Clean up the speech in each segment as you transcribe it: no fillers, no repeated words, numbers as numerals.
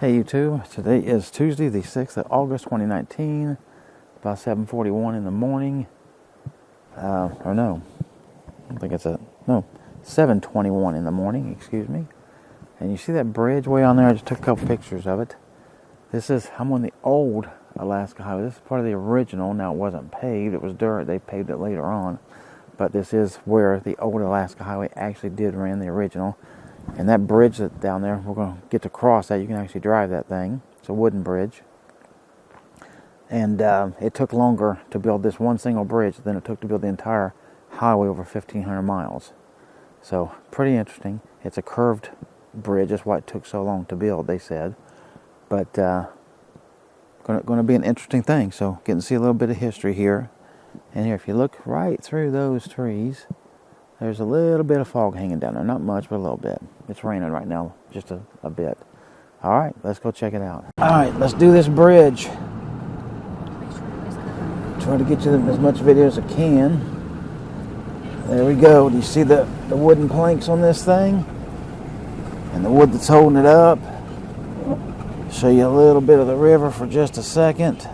Hey YouTube, today is Tuesday the 6th of August 2019, about 7:41 in the morning, or no, I don't think it's 7:21 in the morning, excuse me. And you see that bridge way on there? I just took a couple pictures of it. I'm on the old Alaska Highway. This is part of the original. Now it wasn't paved, it was dirt, they paved it later on. But this is where the old Alaska Highway actually did run, the original. And that bridge that's down there, we're going to get to cross that. You can actually drive that thing. It's a wooden bridge. And it took longer to build this one single bridge than it took to build the entire highway over 1,500 miles. So, pretty interesting. It's a curved bridge. That's why it took so long to build, they said. But going to be an interesting thing. So, getting to see a little bit of history here. And here, if you look right through those trees, there's a little bit of fog hanging down there. Not much, but a little bit. It's raining right now, just a bit. All right, let's go check it out. All right, let's do this bridge. Try to get you as much video as I can. There we go. Do you see the wooden planks on this thing? And the wood that's holding it up. Show you a little bit of the river for just a second.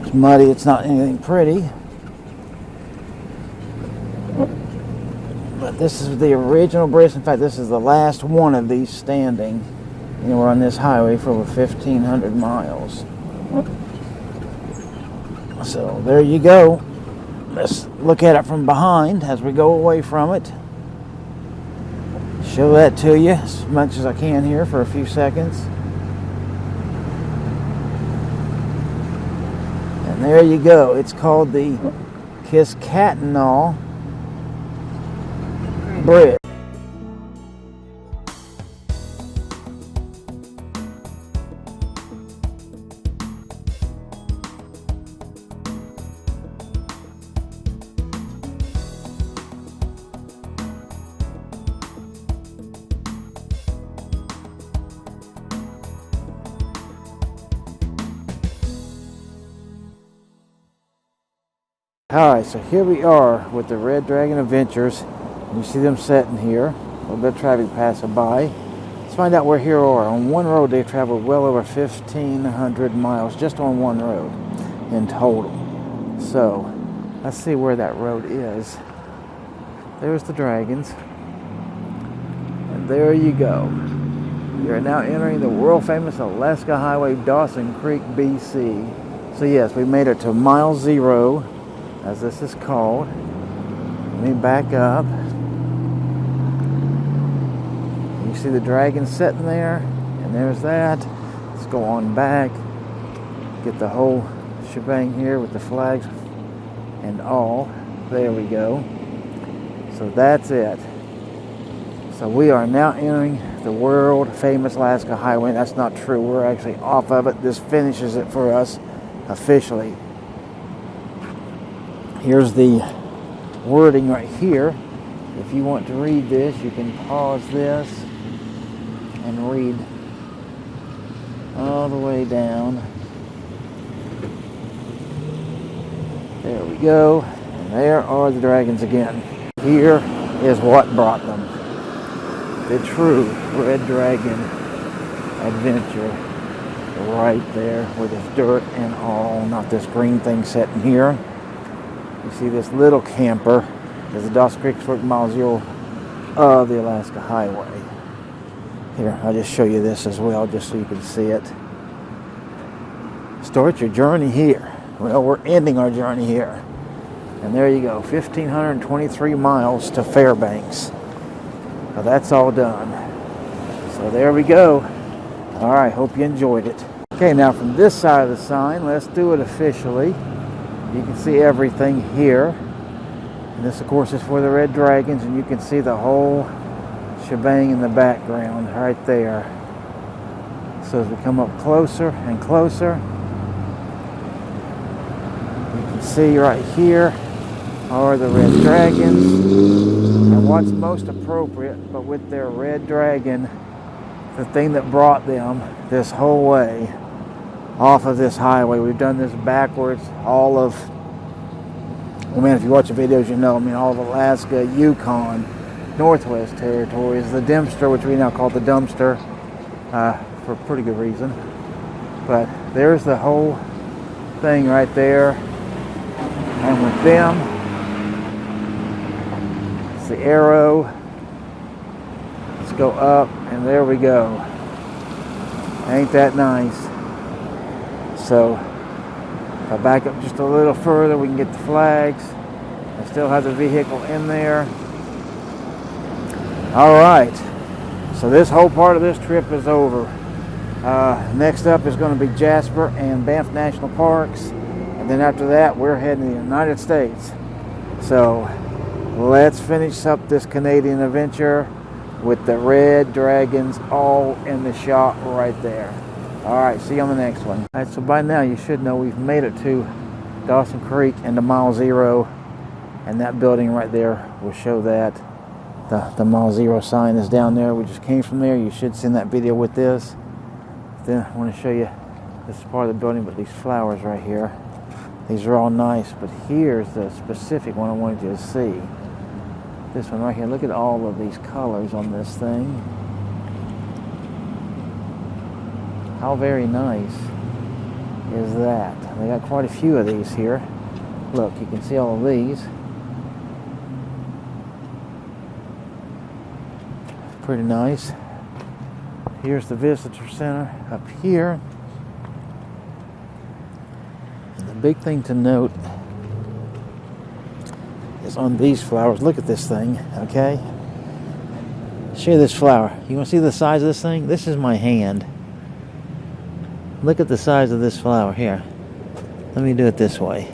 It's muddy. It's not anything pretty. But this is the original bridge. In fact, this is the last one of these standing. We're on this highway for over 1,500 miles. So there you go. Let's look at it from behind as we go away from it. Show that to you as much as I can here for a few seconds. And there you go. It's called the Kiskatinaw Bridge. Alright, so here we are with the Red Dragon Adventures. You see them sitting here. A little bit of traffic passing by. Let's find out where here are. On one road they've traveled well over 1,500 miles just on one road in total. So let's see where that road is. There's the dragons. And there you go. You're now entering the world famous Alaska Highway, Dawson Creek, BC. So yes, we made it to mile 0, as this is called. Let me back up. You see the dragon sitting there, and there's that. Let's go on back, get the whole shebang here with the flags and all. There we go. So that's it. So we are now entering the world famous Alaska Highway. That's not true. We're actually off of it. This finishes it for us officially. Here's the wording right here. If you want to read this, you can pause this and read all the way down. There we go. And there are the dragons again. Here is what brought them. The true Red Dragon Adventure. Right there with this dirt and all, not this green thing sitting here. You see this little camper is the Dawson Creek mile 0 of the Alaska Highway. Here, I'll just show you this as well, just so you can see it. Start your journey here. Well, we're ending our journey here. And there you go, 1,523 miles to Fairbanks. Now that's all done. So there we go. All right, hope you enjoyed it. Okay, now from this side of the sign, let's do it officially. You can see everything here. And this, of course, is for the Red Dragons, and you can see the whole shebang in the background right there. So as we come up closer and closer, you can see right here are the Red Dragons. And what's most appropriate, but with their Red Dragon, the thing that brought them this whole way off of this highway. We've done this backwards all of, well, man, if you watch the videos, you know, all of Alaska, Yukon, Northwest Territories, the Dempster, which we now call the Dumpster, for a pretty good reason. But there's the whole thing right there. And with them, it's the arrow. Let's go up, and there we go. Ain't that nice? So, if I back up just a little further, we can get the flags. I still have the vehicle in there. All right. So this whole part of this trip is over. Next up is going to be Jasper and Banff National Parks. And then after that, we're heading to the United States. So let's finish up this Canadian adventure with the red dragons all in the shot right there. All right, see you on the next one. All right, so by now you should know we've made it to Dawson Creek and to Mile Zero. And that building right there will show that. The Mile Zero sign is down there. We just came from there. You should see that video with this. Then I want to show you, this is part of the building, but these flowers right here. These are all nice, but here's the specific one I wanted you to see. This one right here. Look at all of these colors on this thing. How very nice is that? They got quite a few of these here. Look, you can see all of these. Pretty nice. Here's the visitor center up here. And the big thing to note is on these flowers. Look at this thing, okay? Show you this flower. You want to see the size of this thing? This is my hand. Look at the size of this flower here. Let me do it this way.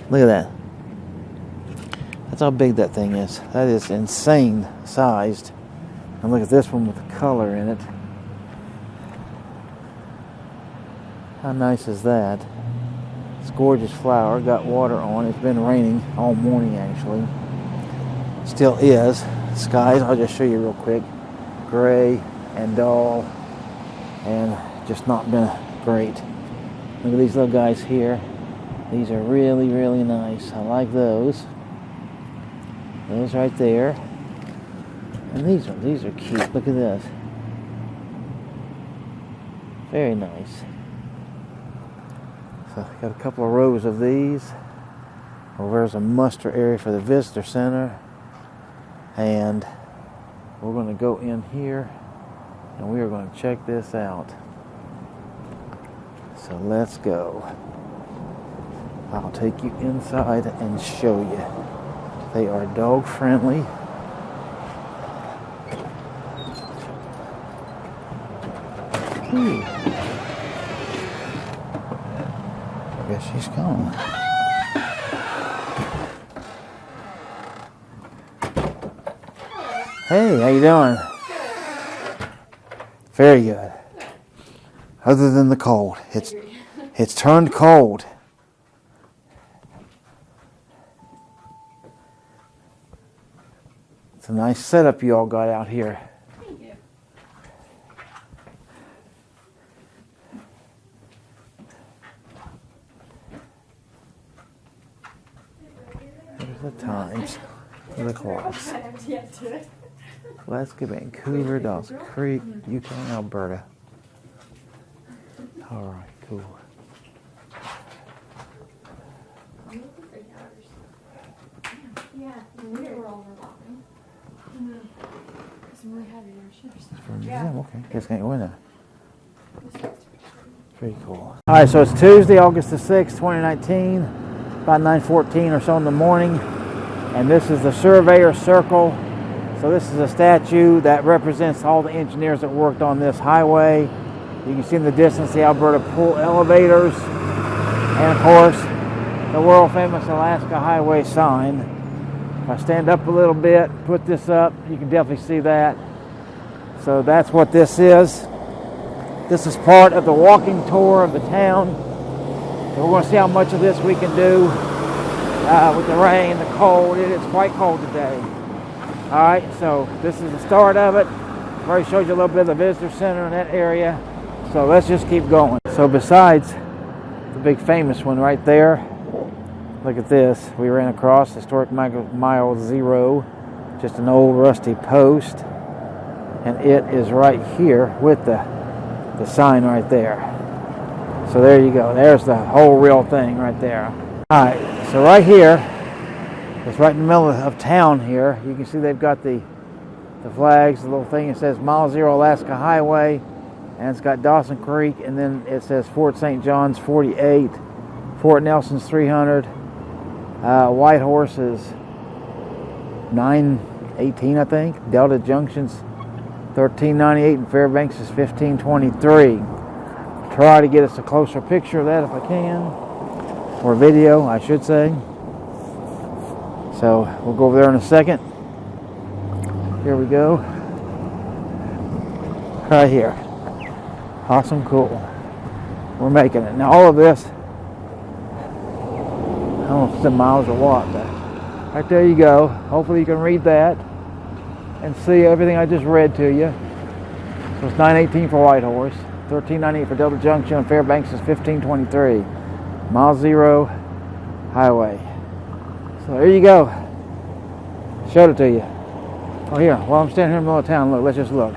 Look at that. That's how big that thing is. That is insane sized. And look at this one with the color in it. How nice is that? It's a gorgeous flower. Got water on. It's been raining all morning actually. Still is. Skies, I'll just show you real quick. Gray and dull. And just not been great. Look at these little guys here. These are really, really nice. I like those. Those right there. And these are cute. Look at this. Very nice. So I got a couple of rows of these. Well, there's a muster area for the visitor center. And we're going to go in here and we are going to check this out. So let's go. I'll take you inside and show you. They are dog friendly. Ooh. I guess she's gone. Hey, how you doing? Very good. Other than the cold, it's turned cold. It's a nice setup you all got out here. Thank you. Here's the times for the clocks. Alaska, Vancouver, Dawson Creek, Yukon, Alberta. All right, cool. Yeah, we were overlapping. It's really heavy there, It's for a museum, okay. Guess I can't go in there. Pretty cool. All right, so it's Tuesday, August the 6th, 2019, about 9:14 or so in the morning, and this is the Surveyor Circle. So this is a statue that represents all the engineers that worked on this highway. You can see in the distance the Alberta Pool elevators, and of course the world famous Alaska Highway sign. If I stand up a little bit, put this up, you can definitely see that. So that's what this is. This is part of the walking tour of the town. So we're going to see how much of this we can do with the rain, the cold. It is quite cold today. All right, so this is the start of it. I've already showed you a little bit of the visitor center in that area. So let's just keep going. So besides the big famous one right there, look at this. We ran across historic mile 0, just an old rusty post. and it is right here with the sign right there. So there you go. There's the whole real thing right there. All right, so right here, it's right in the middle of town here. You can see they've got the flags, the little thing. It says Mile Zero Alaska Highway, and it's got Dawson Creek, and then it says Fort St. John's 48, Fort Nelson's 300, Whitehorse is 918, I think. Delta Junction's 1398, and Fairbanks is 1523. Try to get us a closer picture of that if I can, or video, I should say. So we'll go over there in a second. Here we go. Right here. Awesome, cool. We're making it. Now all of this, I don't know if it's in miles or what, but right there you go. Hopefully you can read that and see everything I just read to you. So it's 918 for Whitehorse, 1398 for Delta Junction, and Fairbanks is 1523. Mile Zero Highway. So there you go. Showed it to you. Oh, here, while I'm standing here in the middle of town, look, let's just look.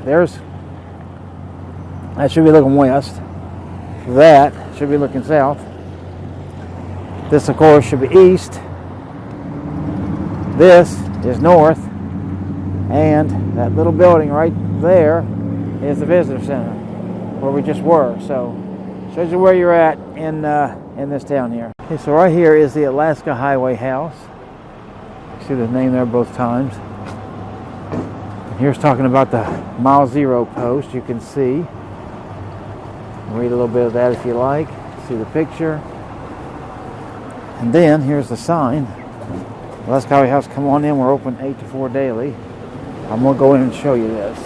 That should be looking west. That should be looking south. This, of course, should be east. This is north. And that little building right there is the visitor center where we just were. So, shows you where you're at in this town here. Okay, so right here is the Alaska Highway House. You see the name there both times. Here's talking about the Mile Zero post. You can see. Read a little bit of that if you like. See the picture. And then here's the sign. Alaska Highway House, come on in. We're open 8 to 4 daily. I'm going to go in and show you this.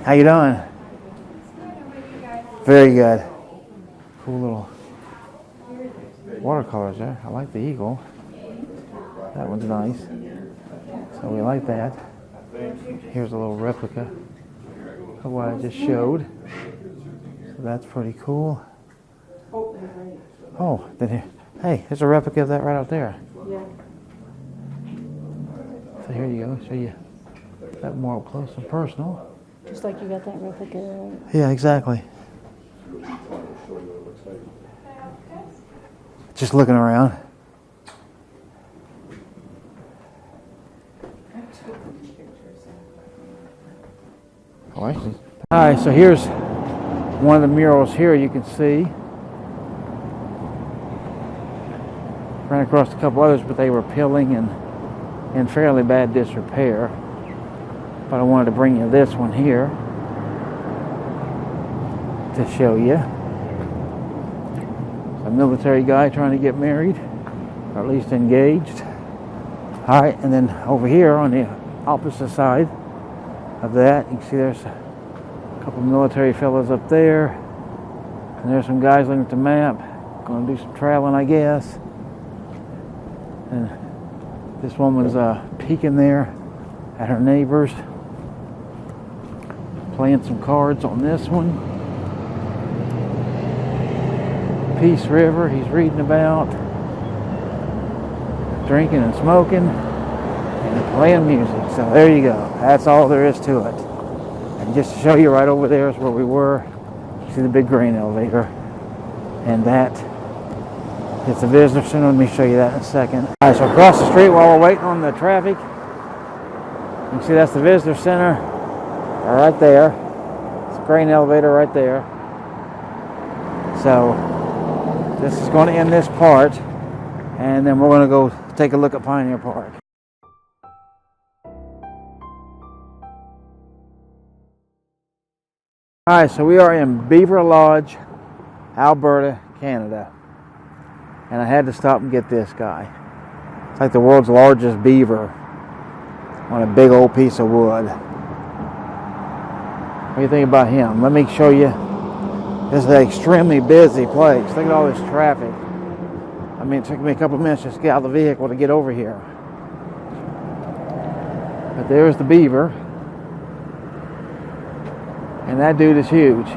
How you doing? Very good. Cool little watercolors there. I like the eagle. That one's nice. So we like that. Here's a little replica of what I just showed. So that's pretty cool. Oh, then here. Hey, there's a replica of that right out there. Yeah. So here you go. Show you that more up close and personal. Just like you got that replica. Yeah, exactly. Just looking around. Alright, so here's one of the murals here you can see. Ran across a couple others, but they were peeling and in fairly bad disrepair. But I wanted to bring you this one here to show you. A military guy trying to get married, or at least engaged. Alright, and then over here on the opposite side of that, you can see there's a couple of military fellows up there, and there's some guys looking at the map, going to do some traveling, I guess. And this woman's peeking there at her neighbors, playing some cards on this one. Peace River, he's reading about, drinking and smoking, and playing music. So there you go. That's all there is to it. And just to show you, right over there is where we were. You see the big grain elevator, and that is the visitor center. Let me show you that in a second. All right, so across the street while we're waiting on the traffic, you can see that's the visitor center right there. It's a grain elevator right there. So this is going to end this part, and then we're going to go take a look at Pioneer Park. Alright, so we are in Beaver Lodge, Alberta, Canada. And I had to stop and get this guy. It's like the world's largest beaver on a big old piece of wood. What do you think about him? Let me show you. This is an extremely busy place. Look at all this traffic. I mean, it took me a couple minutes just to get out of the vehicle to get over here. But there's the beaver. And that dude is huge.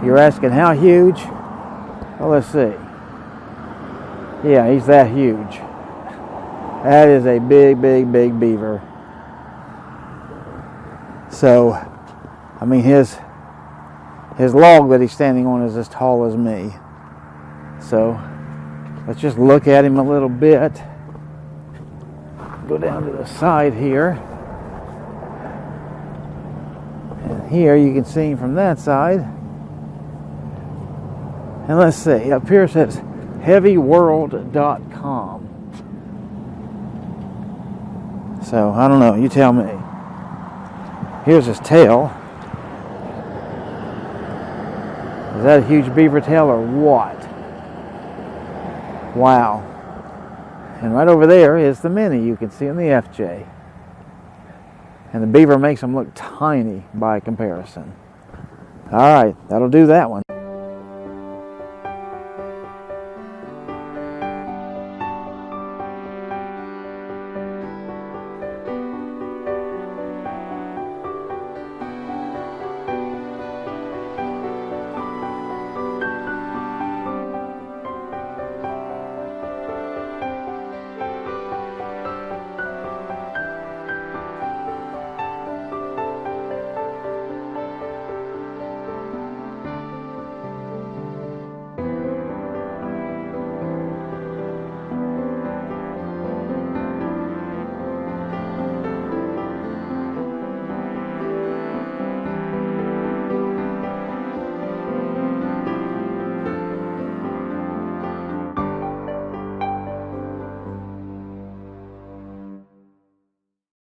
You're asking how huge? Well, let's see. Yeah, he's that huge. That is a big, big, big beaver. So, I mean, his log that he's standing on is as tall as me. So, let's just look at him a little bit. Go down to the side here. And here you can see him from that side. And let's see, up here it says heavyworld.com. So, I don't know, you tell me. Here's his tail. Is that a huge beaver tail or what? Wow. And right over there is the mini you can see in the FJ. And the beaver makes them look tiny by comparison. All right, that'll do that one.